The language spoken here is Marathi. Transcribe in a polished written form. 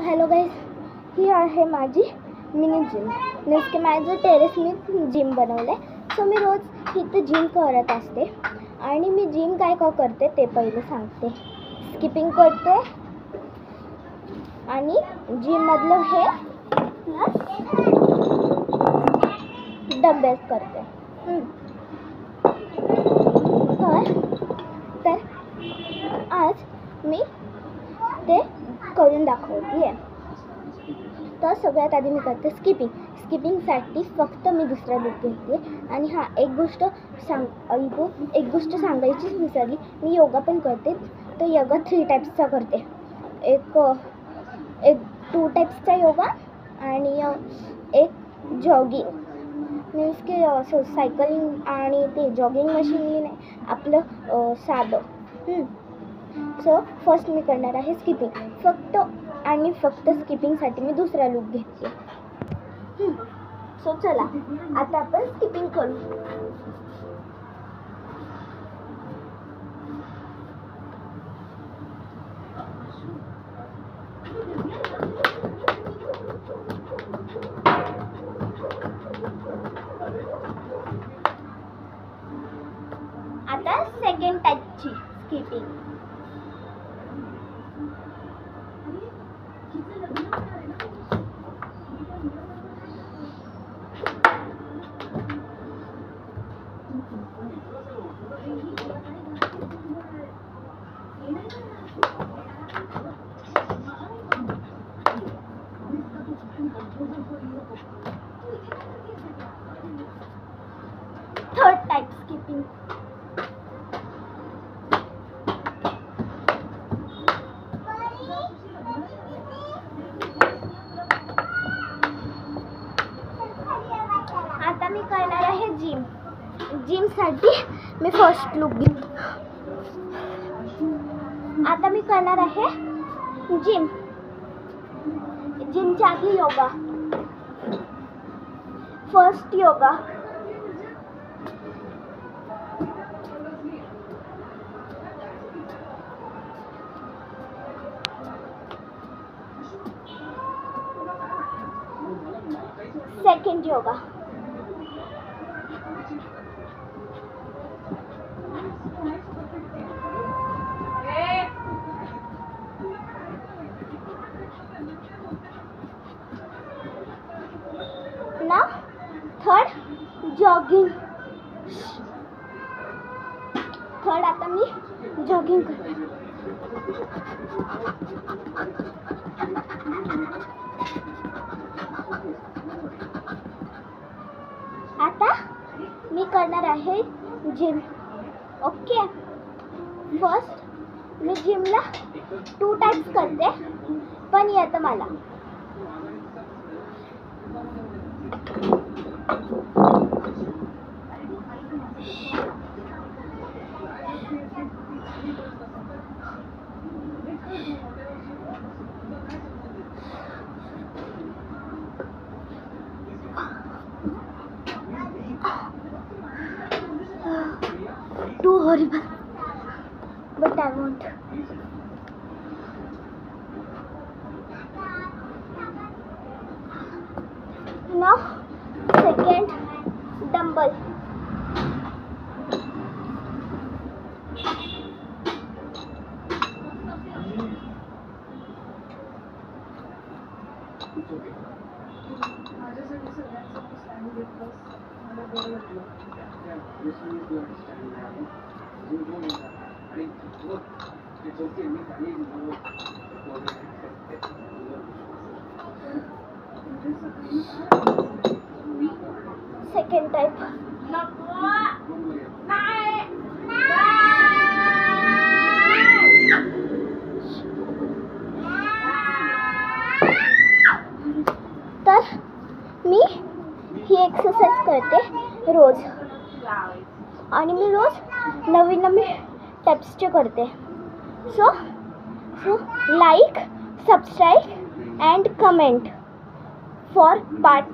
हॅलो गाईज, ही आहे माझी मिनी जिम. मीन्स की माझं टेरेस मी जिम बनवलं आहे. सो मी रोज इथं जिम करत असते. आणि मी जिम काय करते ते पहिले सांगते. स्किपिंग करते आणि जिममधलं हे प्लस डंबेल्स करते. तर आज मी ते करून दाखवते. तर सगळ्यात आधी मी करते स्किपिंगसाठी फक्त मी दुसरा लूक घेते. आणि एक गोष्ट सांगायचीच विसरली, मी योगा पण करते. तर योगा 3 टाईप्सचा करते. एक 2 टाईप्सचा योगा आणि एक जॉगिंग. मीन्स की असं सायकलिंग आणि ते जॉगिंग मशीन नाही, आपलं साधं. सो फर्स्ट मी करणार आहे स्किपिंग. फक्त स्किपिंगसाठी मी दुसरा लूक घेते. सो चला आता आपण स्किपिंग करू. आता सेकंड टाईपची स्किपिंग. Third type skipping. आता मी करणार आहे जिमसाठी मी फर्स्ट लूक घेते. आता मी करणार आहे जिमच्या आधी योगा. फर्स्ट योगा. सेकंड योगा. ना थर्ड जॉगिंग. आता मी जॉगिंग करते. आता मी करणार आहे जिम. ओके. फर्स्ट मी जिमला 2 टाइप्स करते, पण येतं मला. Too horrible, but I won't. Now second dumbbell. Second type. तर मी ही एक्सरसाइज करते रोज. आणि मी रोज नवीन टाइप्सचे करते. So like, subscribe and comment for part